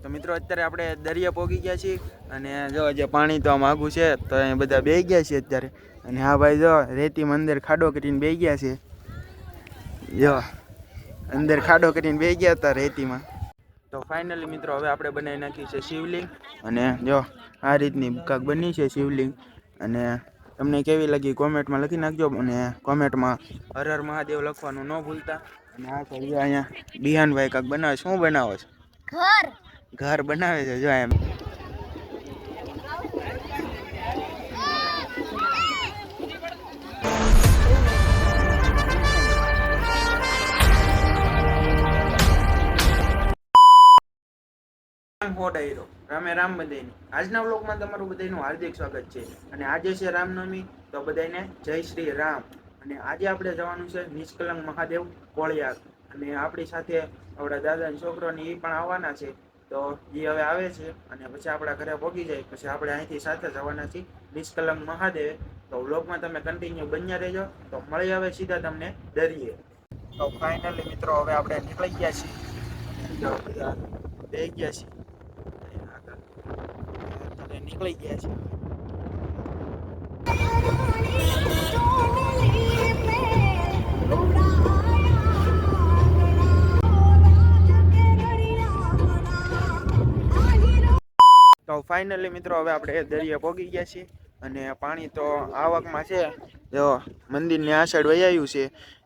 તો મિત્રો અત્યારે આપણે દરિયા પહોંચી ગયા છીએ અને જો જે પાણી તો આમ આઘું છે તો અહીં બધા બેસી ગયા છે અત્યારે. અને હા ભાઈ જો રેતીમાં અંદર ખાડો કરીને બેસી ગયા છે. જો અંદર ખાડો કરીને બેસી ગયા હતા રેતીમાં. તો ફાઇનલી મિત્રો હવે આપણે બનાવી નાખ્યું છે શિવલિંગ. અને જો આ રીતની કાંક બની છે શિવલિંગ. અને તમને કેવી લાગી કોમેન્ટમાં લખી નાખજો. અને કોમેન્ટમાં હર હર મહાદેવ લખવાનું ન ભૂલતા. અને આ કરીએ અહીંયા બિહાનભાઈ કાંક બનાવે. શું બનાવો છે? ઘર બનાવે છે જો એમ. રામે રામ બધાયને. આજના વ્લોગમાં તમારું બધાયનું હાર્દિક સ્વાગત છે. અને આજે છે રામનવમી, તો બધાયને જય શ્રી રામ. અને આજે આપણે જવાનું છે નિષ્કલંક મહાદેવ કોળિયાર. અને આપણી સાથે આપણા દાદાના છોકરાની એ પણ આવવાના છે. તો એ હવે આવે છે અને પછી આપણા ઘરે પહોંચી જાય પછી આપણે અહીંથી સાથે જવાના છીએ નિષ્કલંક મહાદેવ. તો વ્લોગમાં તમે કન્ટિન્યુ બન્યા રહેજો. તો મળી આવે સીધા તમને દરિયે. તો ફાઇનલી મિત્રો હવે આપણે નીકળી ગયા છીએ. બધા બે ગયા છીએ, નીકળી ગયા છે. તો ફાઇનલી મિત્રો હવે આપણે દરિયા પહોંચી ગયા છીએ. અને પાણી તો આવકમાં છે. જો મંદિરની આ સાઈડ વહી આવ્યું છે.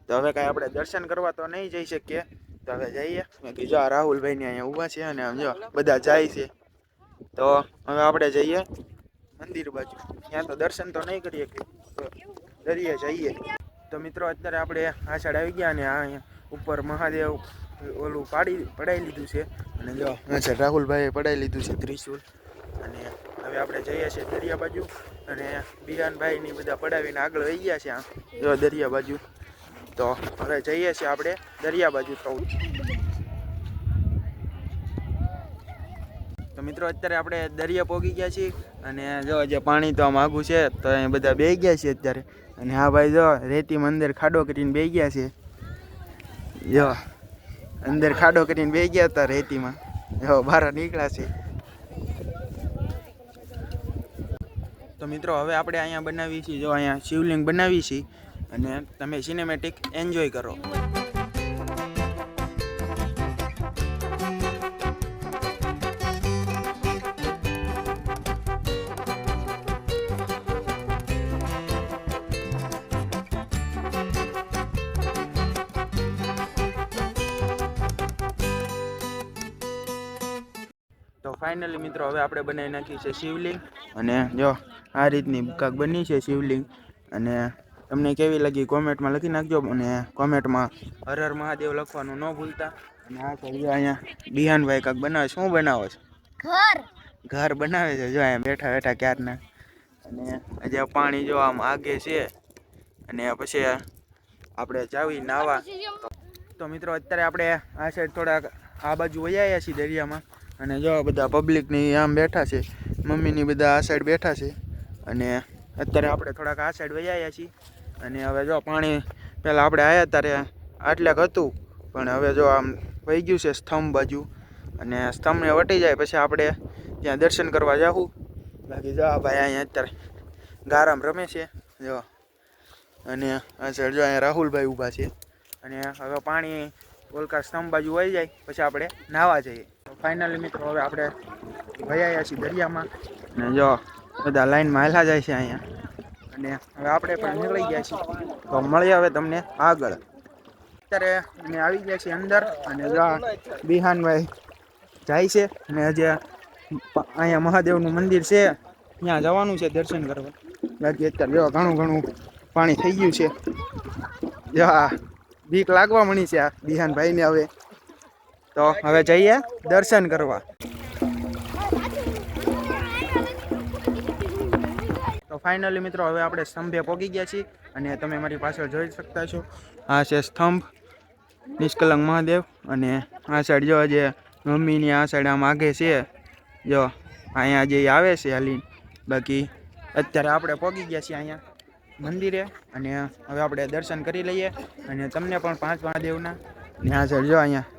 તો હવે કાંઈ આપણે દર્શન કરવા તો નહીં જઈ શકીએ. તો હવે જઈએ. મેં કીધું જો રાહુલભાઈ ને અહીંયા ઊભા છે અને આમ જો બધા જાય છે. તો હવે આપણે જઈએ મંદિર બાજુ. ત્યાં તો દર્શન તો નહીં કરીએ કે દરિયે જઈએ. તો મિત્રો અત્યારે આપણે આ સાઈડ આવી ગયા. અને આ ઉપર મહાદેવ ઓલું પડાવી લીધું છે. અને જો આ સાઈડ રાહુલભાઈએ પડાવી લીધું છે ત્રિશુલ. અને હવે આપણે જઈએ છીએ દરિયા બાજુ. અને બિહાનભાઈની બધા પડાવીને આગળ વહી ગયા છે. આ જો દરિયા બાજુ. તો હવે જઈએ છીએ આપણે દરિયા બાજુ. તો મિત્રો અત્યારે આપણે દરિયા પહોંચી ગયા છીએ. અને જો જે પાણી તો આમ આઘું છે તો અહીં બધા બેસી ગયા છે અત્યારે. અને હા ભાઈ જો રેતીમાં અંદર ખાડો કરીને બેસી ગયા છે. જો અંદર ખાડો કરીને બેસી ગયા હતા રેતીમાં. જો બહાર નીકળ્યા છે. તો મિત્રો હવે આપણે અહીંયા બનાવી છીએ. જો અહીંયા શિવલિંગ બનાવી છીએ. અને તમે સિનેમેટિક એન્જોય કરો. તો ફાઇનલી મિત્રો હવે આપણે બનાવી નાખી છે શિવલિંગ. અને જો આ રીતની કાંક બની છે શિવલિંગ. અને તમને કેવી લાગી કોમેન્ટમાં લખી નાખજો. અને કોમેન્ટમાં હર હર મહાદેવ લખવાનું ન ભૂલતા. અને આ કરીએ અહીંયા બિહાનભાઈ કાંક બનાવે. શું બનાવો છે? ઘર બનાવે છે જો અહીંયા બેઠા બેઠા ક્યારના. અને હજી પાણી જો આમ આગે છે. અને પછી આપણે જાવી નાવા. તો મિત્રો અત્યારે આપણે આ સાઈડ થોડાક આ બાજુ વહી આવ્યા છીએ દરિયામાં. અને જો બધા પબ્લિકની આમ બેઠા છે. મમ્મીની બધા આ સાઈડ બેઠા છે. અને અત્યારે આપણે થોડાક આ સાઈડ વહી આવ્યા છીએ. અને હવે જો પાણી પહેલાં આપણે આવ્યા ત્યારે આટલાક હતું. પણ હવે જો આમ વહી ગયું છે સ્તંભ બાજુ. અને સ્તંભને વટી જાય પછી આપણે ત્યાં દર્શન કરવા જાઉં. બાકી જો આ ભાઈ અહીંયા અત્યારે ગારામ રમે છે જો. અને આ સાઈડ જો અહીંયા રાહુલભાઈ ઊભા છે. અને હવે પાણી ઓલકા સ્તંભ બાજુ વહી જાય પછી આપણે નાહવા જઈએ. ફાઇનલી મિત્રો હવે આપણે વહી આવ્યા છીએ દરિયામાં. અને જો બધા લાઈનમાં હાલા જાય છે અહીંયા. અને હવે આપણે પણ નીકળી ગયા છીએ. તો મળી આવે તમને આગળ. અત્યારે અમે આવી ગયા છીએ અંદર. અને જો બિહાનભાઈ જાય છે. અને હજી અહીંયા મહાદેવનું મંદિર છે ત્યાં જવાનું છે દર્શન કરવા. બાકી અત્યારે જો ઘણું પાણી થઈ ગયું છે. જો આ બીક લાગવા મળી છે આ બિહાનભાઈને હવે. તો હવે જઈએ દર્શન કરવા. તો ફાઇનલી મિત્રો હવે આપણે સ્તંભે પહોંચી ગયા છીએ. અને તમે મારી પાછળ જોઈ શકતા છો આ છે સ્તંભ નિષ્કલંક મહાદેવ. અને આ સાઈડ જો જે મમ્મીની આ સાઈડ આમ આગે છે. જો અહીંયા જે આવે છે હાલી. બાકી અત્યારે આપણે પહોંચી ગયા છીએ અહીંયા મંદિરે. અને હવે આપણે દર્શન કરી લઈએ. અને તમને પણ 5 મહાદેવના. અને આ સાઈડ જો અહીંયા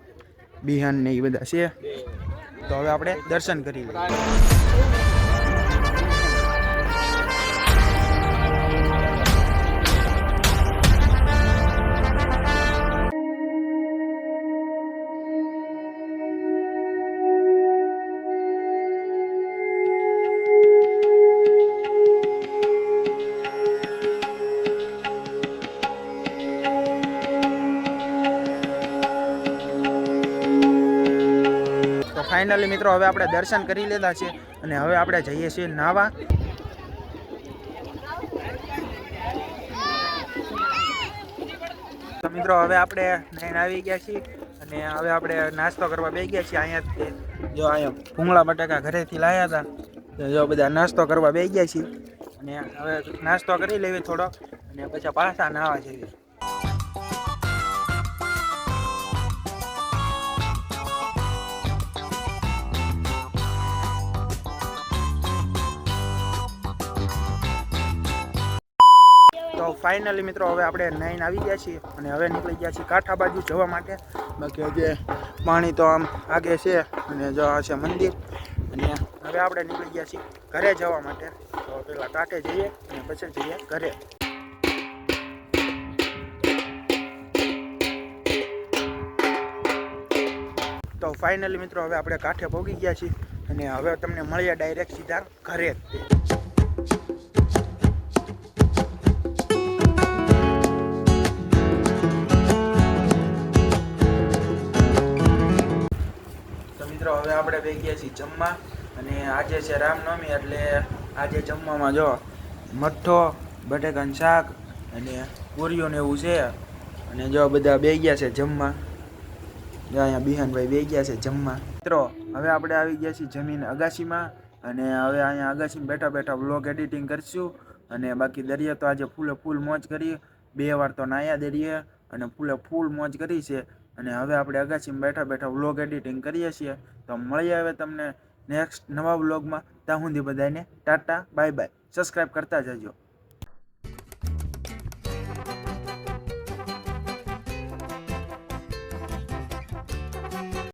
બિહાન ને એ બધા છે. તો હવે આપણે દર્શન કરી લઈએ. ફાઇનલી મિત્રો હવે આપણે દર્શન કરી લીધા છે અને હવે આપણે જઈએ છીએ નાવા. તો મિત્રો હવે આપણે નાઈને આવી ગયા છીએ અને હવે આપણે નાસ્તો કરવા બેસી ગયા છીએ. અહીંયા જો અહીંયા ભૂંગળા બટાકા ઘરેથી લાવ્યા હતા, જો બધા નાસ્તો કરવા બેસી ગયા છીએ અને હવે નાસ્તો કરી લેવી થોડો અને પછી પાછા નાવા જઈએ. તો ફાઇનલી મિત્રો હવે આપણે નાઈને આવી ગયા છીએ અને હવે નીકળી ગયા છીએ કાંઠા બાજુ જવા માટે. બાકી જે પાણી તો આમ આગે છે અને જો આ છે મંદિર અને હવે આપણે નીકળી ગયા છીએ ઘરે જવા માટે. તો પહેલાં કાંઠે જઈએ અને પછી જઈએ ઘરે. તો ફાઇનલી મિત્રો હવે આપણે કાંઠે પહોંચી ગયા છીએ અને હવે તમને મળીએ ડાયરેક્ટ સીધા ઘરે. હવે આપણે બેસી ગયા છીએ જમવા અને આજે છે રામનવમી એટલે આજે જમવામાં જો મઠ્ઠો, બટેકાનું શાક અને પૂરીઓ ને એવું છે અને જો બધા બેસી ગયા છે જમવા. જો અહીંયા બિહાનભાઈ બેસી ગયા છે જમવા. મિત્રો હવે આપણે આવી ગયા છીએ જમીન અગાસીમાં અને હવે અહીંયા અગાસીમાં બેઠા બેઠા વ્લોગ એડિટિંગ કરીશું અને બાકી દરિયા તો આજે ફૂલ મોજ કરી. 2 વાર તો નાયા દરિયે અને ફૂલ મોજ કરી છે અને હવે આપણે અગાસીમાં બેઠા બેઠા વ્લોગ એડિટિંગ કરીએ છીએ. તો મળીએ હવે તમને નેક્સ્ટ નવા વ્લોગમાં. ત્યાં સુધી બધાને ટાટા બાય બાય. સબસ્ક્રાઈબ કરતા જજો.